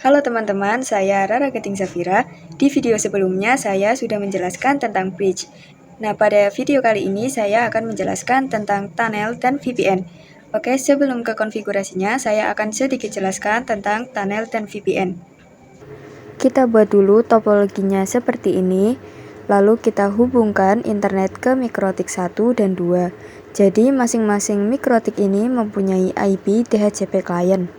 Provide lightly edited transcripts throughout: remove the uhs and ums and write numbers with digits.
Halo teman-teman, saya Rara Geting Zafira. Di video sebelumnya saya sudah menjelaskan tentang bridge. Nah, pada video kali ini saya akan menjelaskan tentang tunnel dan VPN. Oke, sebelum ke konfigurasinya, saya akan sedikit jelaskan tentang tunnel dan VPN. Kita buat dulu topologinya seperti ini, lalu kita hubungkan internet ke mikrotik 1 dan 2. Jadi masing-masing mikrotik ini mempunyai IP DHCP client.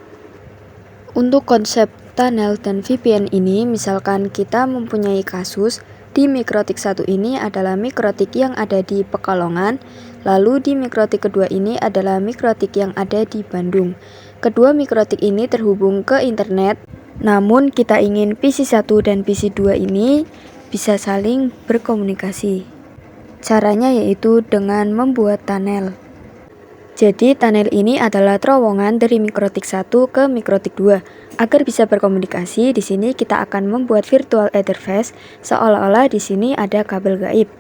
Untuk konsep tunnel dan VPN ini, misalkan kita mempunyai kasus di mikrotik 1 ini adalah mikrotik yang ada di Pekalongan, lalu di mikrotik kedua ini adalah mikrotik yang ada di Bandung. Kedua mikrotik ini terhubung ke internet, namun kita ingin PC1 dan PC2 ini bisa saling berkomunikasi. Caranya yaitu dengan membuat tunnel. Jadi tunnel ini adalah terowongan dari mikrotik 1 ke mikrotik 2. Agar bisa berkomunikasi, di sini kita akan membuat virtual interface seolah-olah di sini ada kabel gaib.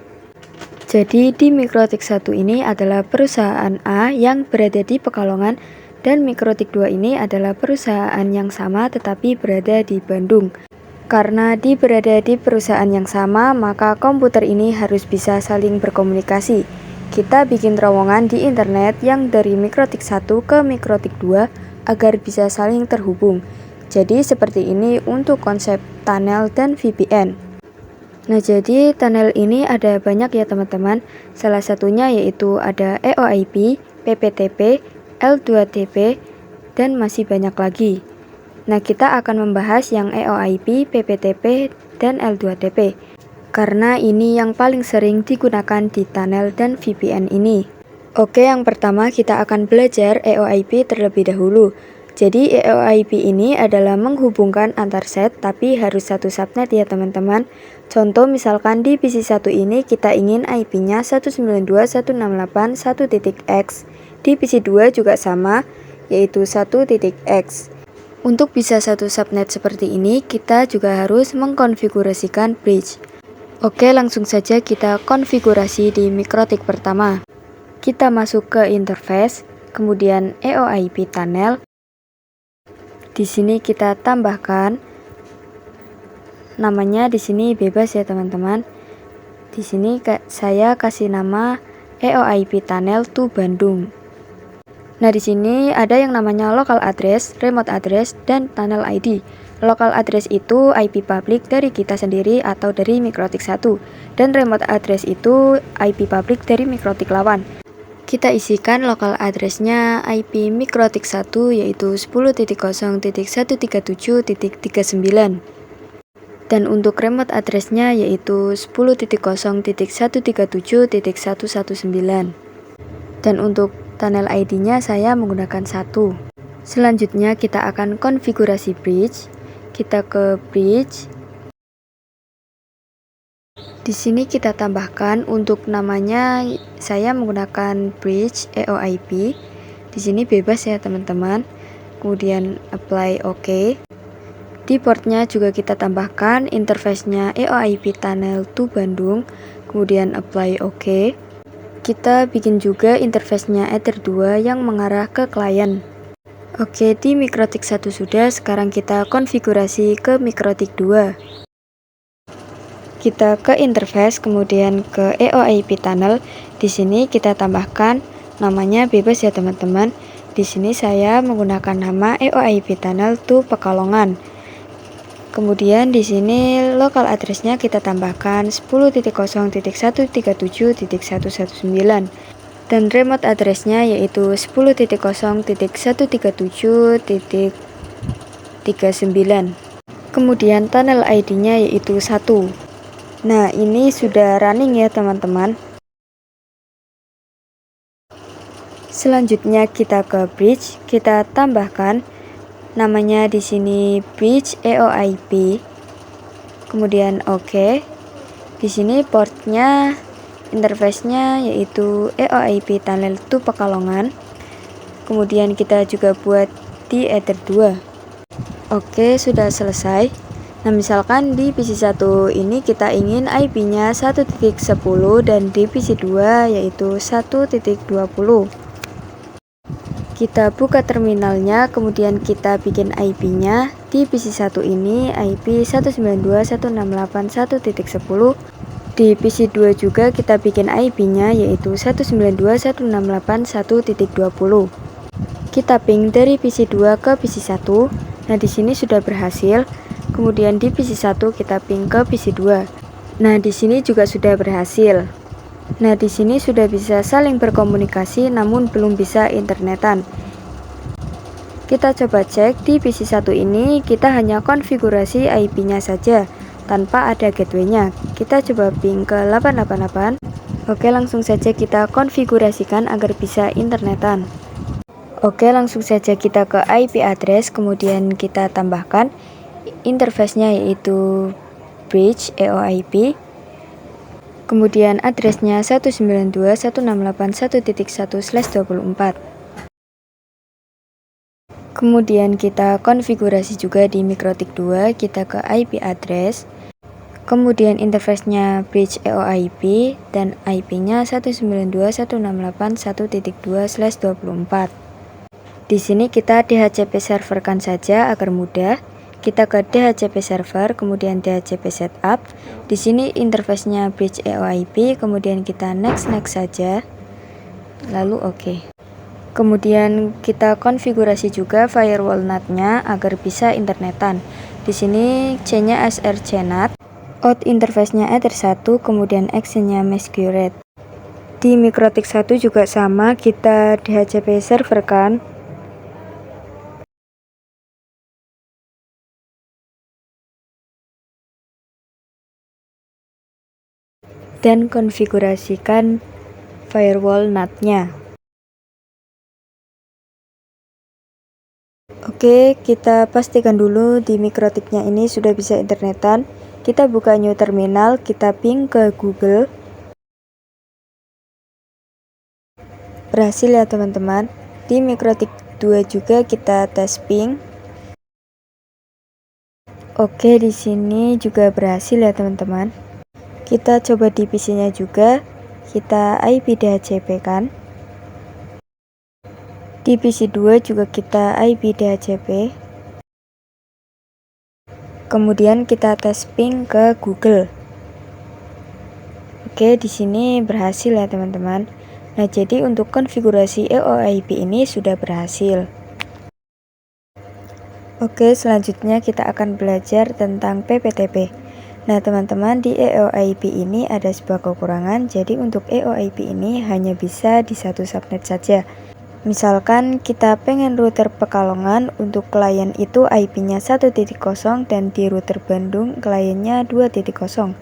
Jadi di mikrotik 1 ini adalah perusahaan A yang berada di Pekalongan dan mikrotik 2 ini adalah perusahaan yang sama tetapi berada di Bandung. Karena berada di perusahaan yang sama, maka komputer ini harus bisa saling berkomunikasi. Kita bikin terowongan di internet yang dari mikrotik 1 ke mikrotik 2 agar bisa saling terhubung. Jadi seperti ini untuk konsep tunnel dan VPN. Nah, jadi tunnel ini ada banyak ya teman-teman. Salah satunya yaitu ada EOIP, PPTP, L2TP, dan masih banyak lagi. Nah, kita akan membahas yang EOIP, PPTP, dan L2TP. Karena ini yang paling sering digunakan di tunnel dan VPN ini. Oke, yang pertama kita akan belajar EOIP terlebih dahulu. Jadi EOIP ini adalah menghubungkan antar set, tapi harus satu subnet ya teman-teman. Contoh misalkan di PC1 ini kita ingin IP-nya 192.168.1.x. Di PC2 juga sama, yaitu 1.x. Untuk bisa satu subnet seperti ini, kita juga harus mengkonfigurasikan bridge. Oke, langsung saja kita konfigurasi di mikrotik pertama. Kita masuk ke interface, kemudian EOIP tunnel. Di sini kita tambahkan namanya, di sini bebas ya teman-teman. Di sini saya kasih nama EOIP tunnel to Bandung. Nah, di sini ada yang namanya local address, remote address, dan tunnel ID. Local address itu IP public dari kita sendiri atau dari mikrotik 1, dan remote address itu IP public dari mikrotik lawan. Kita isikan local address-nya IP mikrotik 1 yaitu 10.0.137.39. Dan untuk remote address-nya yaitu 10.0.137.119. Dan untuk tunnel ID-nya saya menggunakan 1. Selanjutnya kita akan konfigurasi bridge. Kita ke bridge. Di sini kita tambahkan untuk namanya, saya menggunakan bridge EOIP. Di sini bebas ya teman-teman. Kemudian apply OK. Di portnya juga kita tambahkan interface-nya EOIP tunnel to Bandung. Kemudian apply OK. Kita bikin juga interface-nya Ether 2 yang mengarah ke klien. Oke, di mikrotik 1 sudah, sekarang kita konfigurasi ke mikrotik 2. Kita ke interface, kemudian ke EOIP tunnel. Di sini kita tambahkan namanya bebas ya teman-teman. Di sini saya menggunakan nama EOIP tunnel to Pekalongan. Kemudian di sini local address-nya kita tambahkan 10.0.137.119 dan remote address-nya yaitu 10.0.137.39. Kemudian tunnel ID-nya yaitu 1. Nah, ini sudah running ya teman-teman. Selanjutnya kita ke bridge, kita tambahkan namanya di sini bridge EOIP. Kemudian OK. Di sini portnya, interface-nya yaitu EOIP tunnel to Pekalongan. Kemudian kita juga buat di Ether 2. Oke, sudah selesai. Nah, misalkan di PC1 ini kita ingin IP-nya 1.10 dan di PC2 yaitu 1.20. Kita buka terminalnya, kemudian kita bikin IP-nya. Di PC1 ini IP 192.168.1.10. Di PC2 juga kita bikin IP-nya yaitu 192.168.1.20. Kita ping dari PC2 ke PC1. Nah, di sini sudah berhasil. Kemudian di PC1 kita ping ke PC2. Nah, di sini juga sudah berhasil. Nah, di sini sudah bisa saling berkomunikasi namun belum bisa internetan. Kita coba cek di PC1 ini, kita hanya konfigurasi IP-nya saja tanpa ada gateway-nya. Kita coba ping ke 888. Oke, langsung saja kita konfigurasikan agar bisa internetan. Oke, langsung saja kita ke IP address, kemudian kita tambahkan interface-nya yaitu bridge EOIP. Kemudian addressnya 192.168.1.1/24. Kemudian kita konfigurasi juga di MikroTik 2, kita ke IP address. Kemudian interface-nya bridge EOIP dan IP-nya 192.168.1.2/24. Di sini kita DHCP serverkan saja agar mudah. Kita ke DHCP server, kemudian DHCP setup. Di sini interface-nya bridge EOIP, kemudian kita next saja. Lalu oke. Kemudian kita konfigurasi juga firewall NAT-nya agar bisa internetan. Di sini C-nya SRC NAT, out interface-nya Ether 1, kemudian action-nya Masquerade. Di MikroTik 1 juga sama, kita DHCP serverkan. Dan konfigurasikan firewall NAT-nya. Oke, kita pastikan dulu di MikroTik-nya ini sudah bisa internetan. Kita buka new terminal, kita ping ke Google. Berhasil ya teman-teman. Di MikroTik 2 juga kita tes ping. Oke, di sini juga berhasil ya teman-teman. Kita coba di PC-nya juga, kita IP DHCP kan. Di PC2 juga kita IP DHCP. Kemudian kita tes ping ke Google. Oke, di sini berhasil ya teman-teman. Nah, jadi untuk konfigurasi EOIP ini sudah berhasil. Oke, selanjutnya kita akan belajar tentang PPTP. Nah teman-teman, di EOIP ini ada sebuah kekurangan, jadi untuk EOIP ini hanya bisa di satu subnet saja. Misalkan kita pengen router Pekalongan, untuk klien itu IP-nya 1.0 dan di router Bandung kliennya 2.0.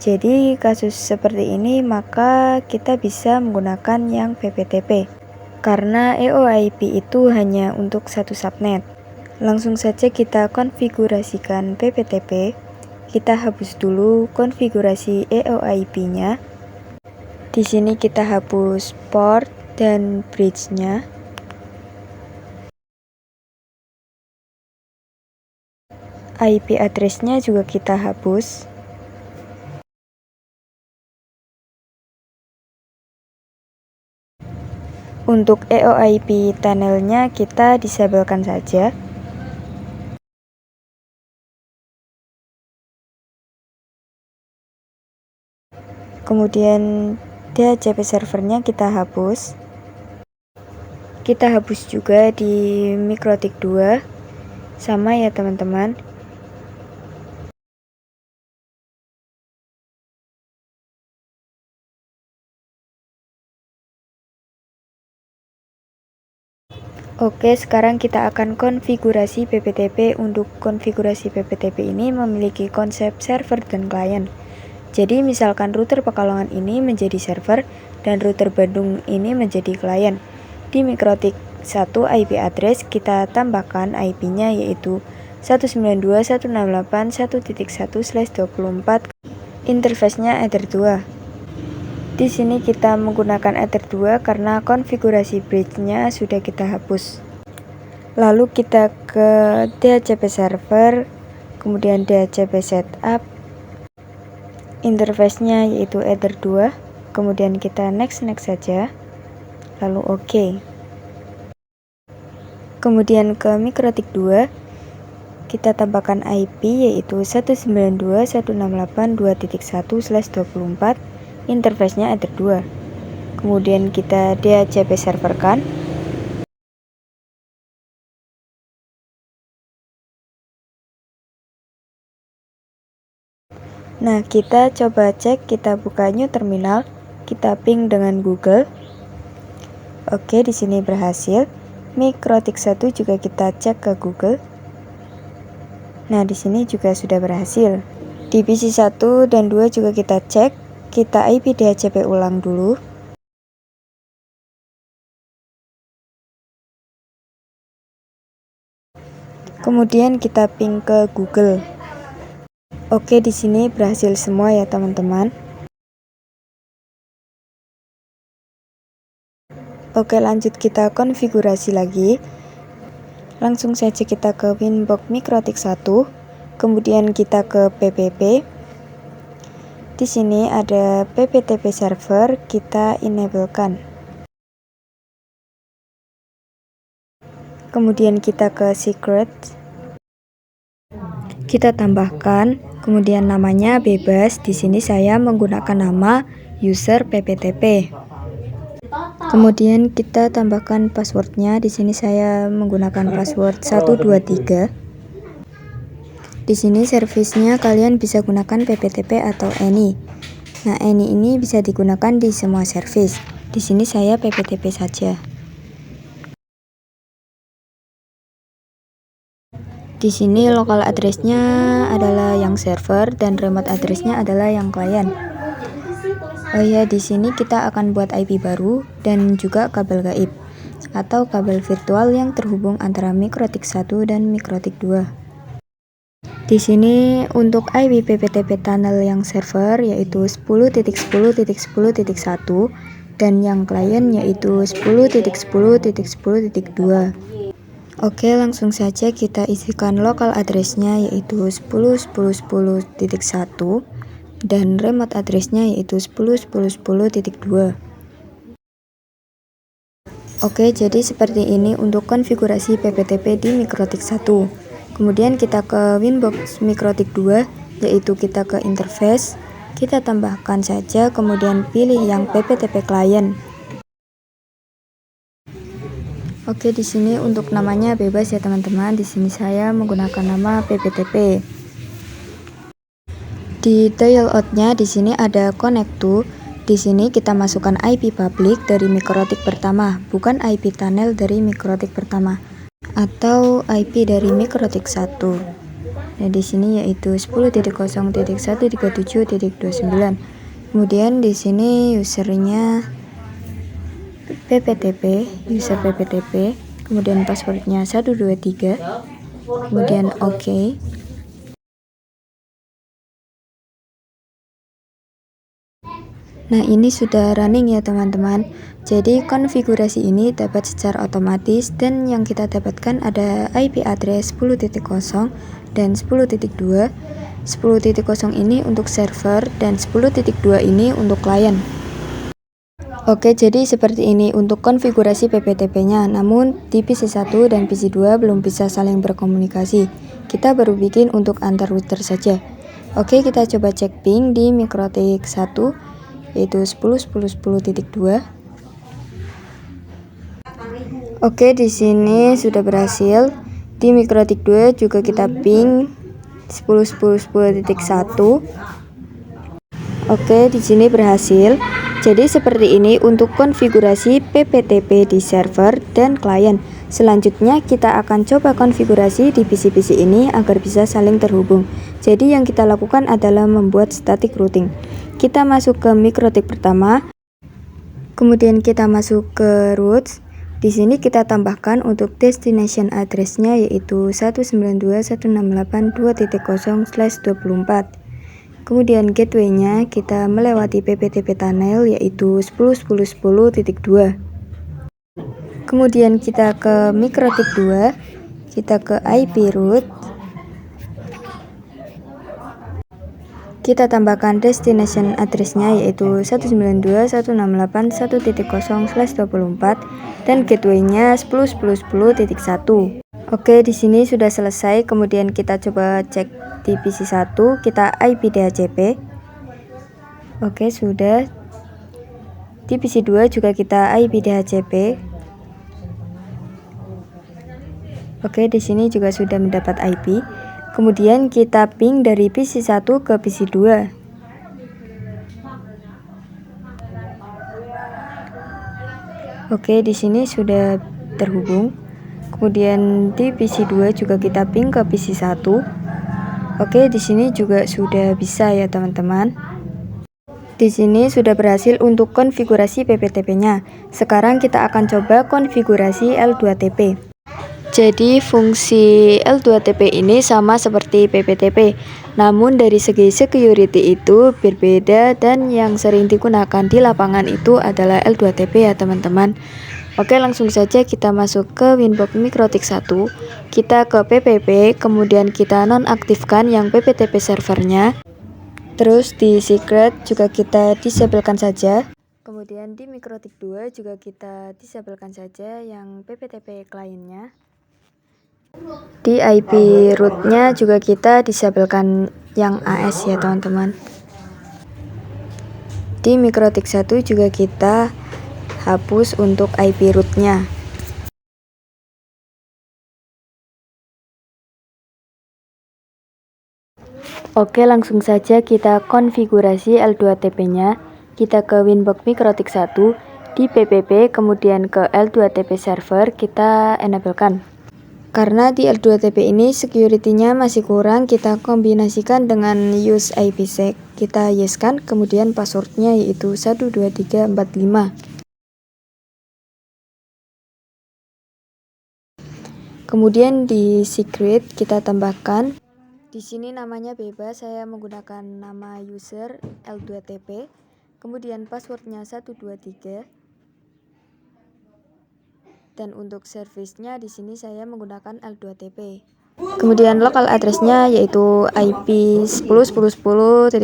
Jadi kasus seperti ini maka kita bisa menggunakan yang PPTP. Karena EOIP itu hanya untuk satu subnet. Langsung saja kita konfigurasikan PPTP. Kita hapus dulu konfigurasi EOIP-nya. Di sini kita hapus port dan bridge-nya. IP address-nya juga kita hapus. Untuk EOIP tunnel-nya kita disablekan saja. Kemudian DHCP servernya kita hapus. Kita hapus juga di MikroTik 2. Sama ya teman-teman. Oke, sekarang kita akan konfigurasi PPTP. Untuk konfigurasi PPTP ini memiliki konsep server dan klien. Jadi misalkan router Pekalongan ini menjadi server dan router Bandung ini menjadi klien. Di MikroTik 1 IP address kita tambahkan IP-nya yaitu 192.168.1.1/24. Interface-nya Ether 2. Di sini kita menggunakan Ether 2 karena konfigurasi bridge-nya sudah kita hapus. Lalu kita ke DHCP server, kemudian DHCP setup. Interface-nya yaitu Ether 2, kemudian kita next saja, lalu oke. Kemudian ke mikrotik 2, kita tambahkan IP yaitu 192.168.2.1/24, interface-nya Ether 2. Kemudian kita DHCP serverkan. Nah, kita coba cek, kita buka new terminal, kita ping dengan Google. Oke, di sini berhasil. Mikrotik 1 juga kita cek ke Google. Nah, di sini juga sudah berhasil. Di PC 1 dan 2 juga kita cek, kita IP DHCP ulang dulu. Kemudian kita ping ke Google. Oke, di sini berhasil semua ya teman-teman. Oke, lanjut kita konfigurasi lagi. Langsung saja kita ke Winbox Mikrotik 1, kemudian kita ke PPP. Di sini ada PPTP server, kita enablekan. Kemudian kita ke secret. Kita tambahkan, kemudian namanya bebas. Di sini saya menggunakan nama user PPTP. Kemudian kita tambahkan passwordnya. Di sini saya menggunakan password 123. Di sini servisnya kalian bisa gunakan PPTP atau any. Nah, any ini bisa digunakan di semua servis. Di sini saya PPTP saja. Di sini lokal address-nya adalah yang server dan remote address-nya adalah yang klien. Oh ya, di sini kita akan buat IP baru dan juga kabel gaib atau kabel virtual yang terhubung antara mikrotik 1 dan mikrotik 2. Di sini untuk IP PPTP tunnel yang server yaitu 10.10.10.1 dan yang klien yaitu 10.10.10.2. Oke, langsung saja kita isikan lokal address-nya yaitu 10.10.10.1 dan remote address-nya yaitu 10.10.10.2. Oke, jadi seperti ini untuk konfigurasi PPTP di mikrotik 1. Kemudian kita ke Winbox mikrotik 2, yaitu kita ke interface, kita tambahkan saja, kemudian pilih yang PPTP client. Oke, di sini untuk namanya bebas ya teman-teman. Di sini saya menggunakan nama PPTP. Di dial out-nya di sini ada connect to. Di sini kita masukkan IP public dari mikrotik pertama, bukan IP tunnel dari mikrotik pertama, atau IP dari mikrotik 1. Nah, di sini yaitu 10.0.1.37.29. Kemudian di sini usernya PPTP, user PPTP, kemudian passwordnya 123, kemudian OK. Nah, ini sudah running ya teman-teman. Jadi konfigurasi ini dapat secara otomatis dan yang kita dapatkan ada IP address 10.0 dan 10.2. 10.0 ini untuk server dan 10.2 ini untuk klien. Oke, jadi seperti ini untuk konfigurasi PPTP-nya. Namun di PC 1 dan PC 2 belum bisa saling berkomunikasi. Kita baru bikin untuk antar router saja. Oke, kita coba cek ping di mikrotik 1 yaitu 10.10.10.2. Oke, di sini sudah berhasil. Di mikrotik 2 juga kita ping 10.10.10.1. Oke, di sini berhasil. Jadi seperti ini untuk konfigurasi PPTP di server dan klien. Selanjutnya kita akan coba konfigurasi di PC-PC ini agar bisa saling terhubung. Jadi yang kita lakukan adalah membuat static routing. Kita masuk ke mikrotik pertama, kemudian kita masuk ke routes. Di sini kita tambahkan untuk destination address-nya yaitu 192.168.2.0/24. Kemudian gateway-nya kita melewati PPTP tunnel yaitu 10.10.10.2. Kemudian kita ke mikrotik 2, kita ke IP route. kita tambahkan destination address-nya yaitu 192.168.1.0/24 dan gateway-nya 10.10.10.1. Oke, di sini sudah selesai. Kemudian kita coba cek di PC 1, kita IP DHCP. Oke, sudah. Di PC 2 juga kita IP DHCP. Oke, di sini juga sudah mendapat IP. Kemudian kita ping dari PC 1 ke PC 2. Oke, di sini sudah terhubung. Kemudian di PC 2 juga kita ping ke PC 1. Oke, di sini juga sudah bisa ya, teman-teman. Di sini sudah berhasil untuk konfigurasi PPTP-nya. Sekarang kita akan coba konfigurasi L2TP. Jadi fungsi L2TP ini sama seperti PPTP, namun dari segi security itu berbeda dan yang sering digunakan di lapangan itu adalah L2TP ya teman-teman. Oke, langsung saja kita masuk ke Winbox Mikrotik 1, kita ke PPP, kemudian kita nonaktifkan yang PPTP servernya. Terus di secret juga kita disablekan saja. Kemudian di Mikrotik 2 juga kita disablekan saja yang PPTP kliennya. Di IP root-nya juga kita disablekan yang AS ya teman-teman. Di Mikrotik 1 juga kita hapus untuk IP root-nya. Oke, langsung saja kita konfigurasi L2TP-nya. Kita ke Winbox Mikrotik 1, di PPP, kemudian ke L2TP server kita enablekan. Karena di L2TP ini security-nya masih kurang, kita kombinasikan dengan use IPsec. Kita yes-kan, kemudian password-nya yaitu 12345. Kemudian di secret kita tambahkan. Di sini namanya bebas, saya menggunakan nama user L2TP. Kemudian passwordnya 123. Dan untuk service-nya di sini saya menggunakan L2TP. Kemudian local address-nya yaitu IP 10.10.10.1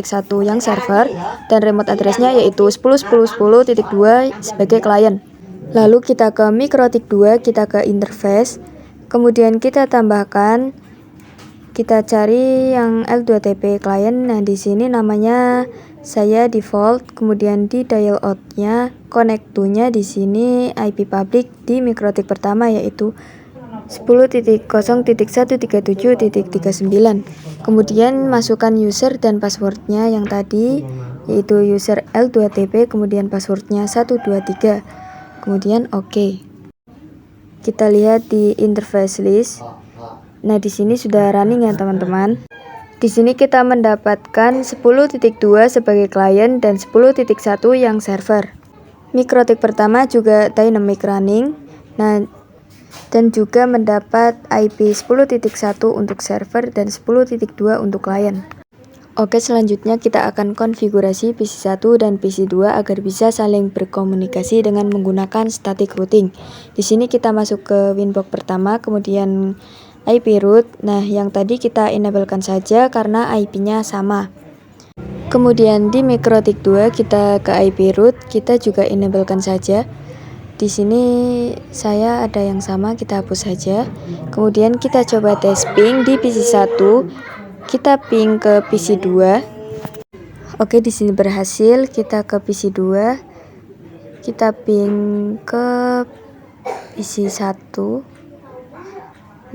yang server dan remote address-nya yaitu 10.10.10.2 sebagai klien. Lalu kita ke Mikrotik 2, kita ke interface. Kemudian kita tambahkan, kita cari yang L2TP klien. Nah, di sini namanya saya default, kemudian di dial out-nya, connect to-nya di sini IP public di Mikrotik pertama yaitu 10.0.137.39. Kemudian masukkan user dan passwordnya yang tadi yaitu user L2TP, kemudian passwordnya 123. Kemudian oke. Kita lihat di interface list. Nah, di sini sudah running ya teman-teman. Di sini kita mendapatkan 10.2 sebagai klien dan 10.1 yang server. Mikrotik pertama juga dynamic running. Nah, dan juga mendapat IP 10.1 untuk server dan 10.2 untuk klien. Oke, selanjutnya kita akan konfigurasi PC 1 dan PC 2 agar bisa saling berkomunikasi dengan menggunakan static routing. Di sini kita masuk ke Winbox pertama, kemudian IP root. Nah, yang tadi kita enablekan saja karena IP-nya sama. Kemudian di Mikrotik 2 kita ke IP root, kita juga enablekan saja. Di sini saya ada yang sama, kita hapus saja. Kemudian kita coba tes ping di PC 1. Kita ping ke PC 2. Oke, di sini berhasil. Kita ke PC 2. Kita ping ke PC 1.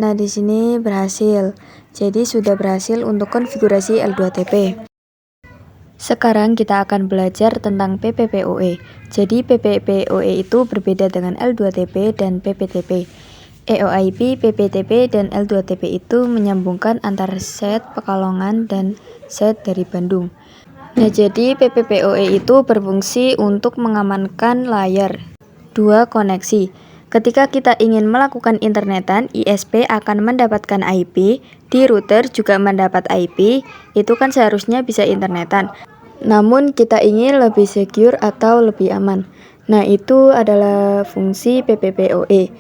Nah, di sini berhasil. Jadi sudah berhasil untuk konfigurasi L2TP. Sekarang kita akan belajar tentang PPPoE. Jadi PPPoE itu berbeda dengan L2TP dan PPTP. EOIP, PPTP, dan L2TP itu menyambungkan antar set Pekalongan dan set dari Bandung. Nah, jadi PPPoE itu berfungsi untuk mengamankan layar 2 koneksi. Ketika kita ingin melakukan internetan, ISP akan mendapatkan IP, di router juga mendapat IP, itu kan seharusnya bisa internetan. Namun kita ingin lebih secure atau lebih aman. Nah, itu adalah fungsi PPPoE.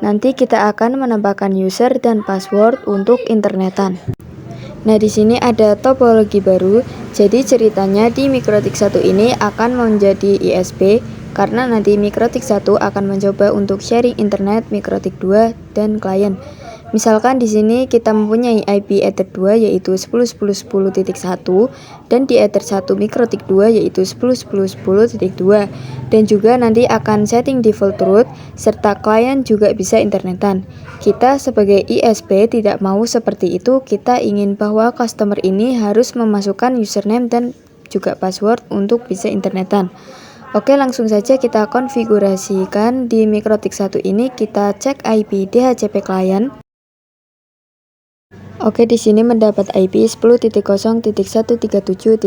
Nanti kita akan menambahkan user dan password untuk internetan. Nah, di sini ada topologi baru. Jadi ceritanya di Mikrotik 1 ini akan menjadi ISP karena nanti Mikrotik 1 akan mencoba untuk sharing internet Mikrotik 2 dan klien. Misalkan di sini kita mempunyai IP Ether 2 yaitu 10.10.10.1 dan di Ether 1 Mikrotik 2 yaitu 10.10.10.2 dan juga nanti akan setting default root serta klien juga bisa internetan. Kita sebagai ISP tidak mau seperti itu, kita ingin bahwa customer ini harus memasukkan username dan juga password untuk bisa internetan. Oke, langsung saja kita konfigurasikan di Mikrotik 1 ini. Kita cek IP DHCP klien. Oke, di sini mendapat IP 10.0.137.111.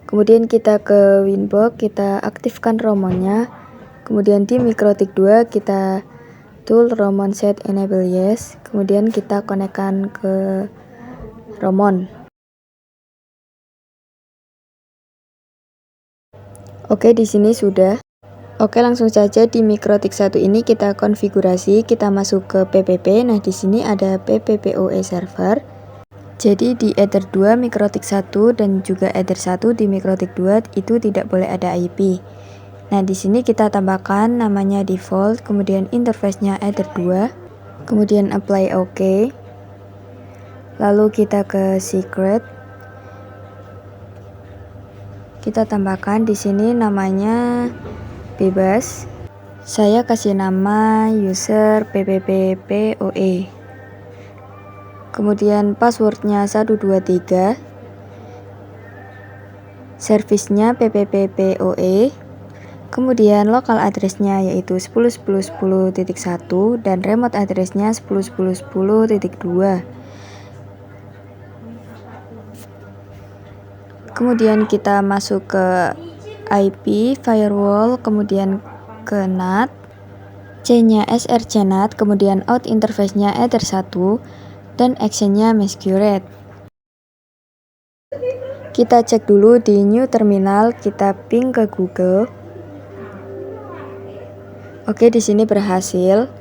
Kemudian kita ke Winbox, kita aktifkan romonnya. Kemudian di Mikrotik 2 kita tool romon set enable yes. Kemudian kita konekkan ke romon. Oke, di sini sudah. Oke, langsung saja di Mikrotik 1 ini kita konfigurasi, kita masuk ke PPP. Nah, di sini ada PPPoE server. Jadi di Ether 2 Mikrotik 1 dan juga Ether 1 di Mikrotik 2 itu tidak boleh ada IP. Nah, di sini kita tambahkan namanya default, kemudian interface-nya Ether 2, kemudian apply OK. Lalu kita ke secret. Kita tambahkan di sini namanya bebas. Saya kasih nama user PPPoE. Kemudian passwordnya 123. Servisnya PPPoE. Kemudian local address-nya yaitu 10.10.10.1 dan remote address-nya 10.10.10.2. Kemudian kita masuk ke IP firewall, kemudian ke NAT, C-nya SRC NAT, kemudian out interface-nya Ether 1 dan action-nya masquerade. Kita cek dulu di new terminal, kita ping ke Google. Oke, di sini berhasil.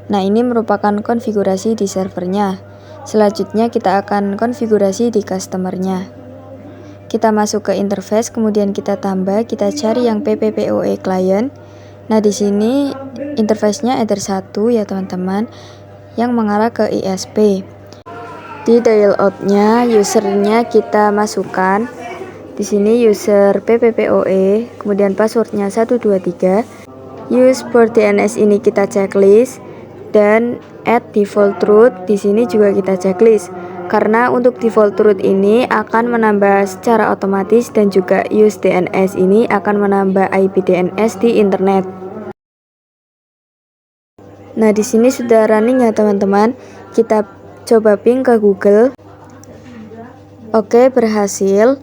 Nah, ini merupakan konfigurasi di servernya. Selanjutnya kita akan konfigurasi di customernya. Kita masuk ke interface, kemudian kita tambah, kita cari yang PPPoE client. Nah, di sini interface-nya Ether 1 ya teman-teman, yang mengarah ke ISP. Di dial out-nya, usernya kita masukkan. Di sini user PPPoE, kemudian passwordnya 123. Use port DNS ini kita checklist dan add default root di sini juga kita checklist. Karena untuk default root ini akan menambah secara otomatis dan juga use DNS ini akan menambah IP DNS di internet. Nah, di sini sudah running ya teman-teman. Kita coba ping ke Google. Oke, berhasil.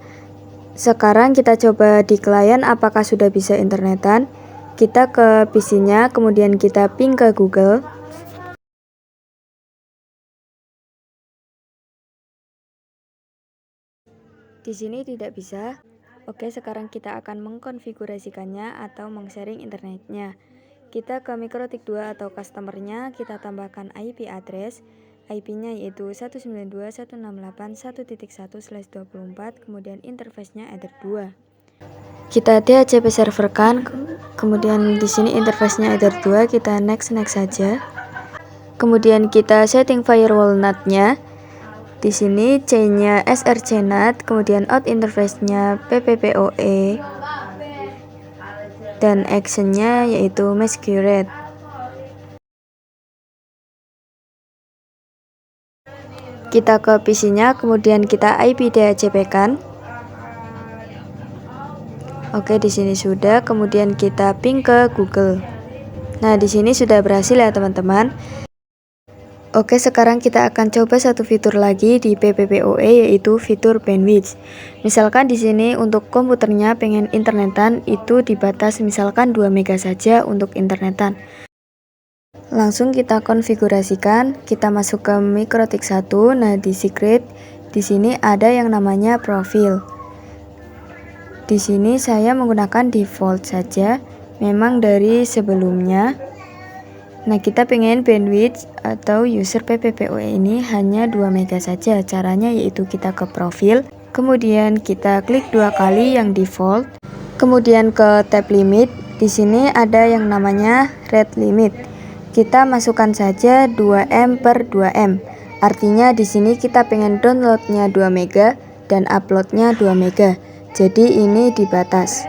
Sekarang kita coba di klien apakah sudah bisa internetan. Kita ke PC-nya, kemudian kita ping ke Google. Di sini tidak bisa. Oke, sekarang kita akan mengkonfigurasikannya atau meng-sharing internetnya. Kita ke Mikrotik 2 atau customernya, kita tambahkan IP address. IP-nya yaitu 192.168.1.1/24, kemudian interface-nya Ether 2. Kita DHCP serverkan, kemudian di sini interface-nya Ether 2, kita next saja. Kemudian kita setting firewall NAT-nya. Di sini C-nya SRC NAT, kemudian out interface-nya PPPoE dan action-nya yaitu masquerade. Kita ke PC-nya, kemudian kita IP DHCP-kan. Oke, di sini sudah, kemudian kita ping ke Google. Nah, di sini sudah berhasil ya teman-teman. Oke, sekarang kita akan coba satu fitur lagi di PPPoE yaitu fitur bandwidth. Misalkan di sini untuk komputernya pengen internetan itu dibatas misalkan 2 mega saja untuk internetan. Langsung kita konfigurasikan, kita masuk ke Mikrotik 1. Nah, di secret di sini ada yang namanya profil. Di sini saya menggunakan default saja, memang dari sebelumnya. Nah, kita pengen bandwidth atau user PPPoE ini hanya 2 MB saja. Caranya yaitu kita ke profil, kemudian kita klik 2 kali yang default, kemudian ke tab limit. Di sini ada yang namanya rate limit. Kita masukkan saja 2M per 2M. Artinya di sini kita pengen downloadnya 2 MB dan uploadnya 2 MB. Jadi ini dibatas.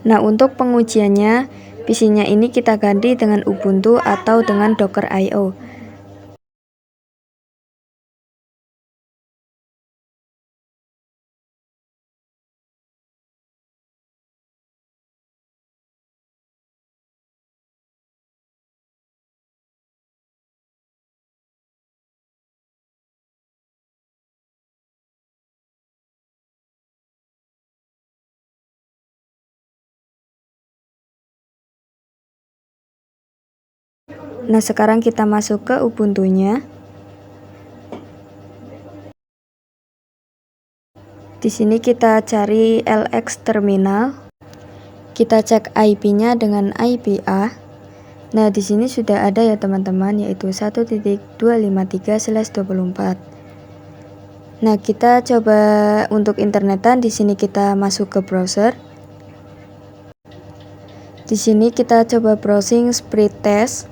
Nah, untuk pengujiannya, PC-nya ini kita ganti dengan Ubuntu atau dengan Docker IO. Nah, sekarang kita masuk ke Ubuntu-nya. Di sini kita cari LX terminal. Kita cek IP-nya dengan IP A. Nah, di sini sudah ada ya teman-teman, yaitu 1.253/24. Nah, kita coba untuk internetan. Di sini kita masuk ke browser. Di sini kita coba browsing speed test.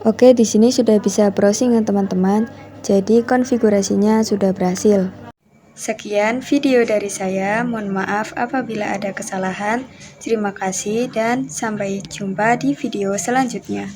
Oke, di sini sudah bisa browsing ya teman-teman. Jadi konfigurasinya sudah berhasil. Sekian video dari saya. Mohon maaf apabila ada kesalahan. Terima kasih dan sampai jumpa di video selanjutnya.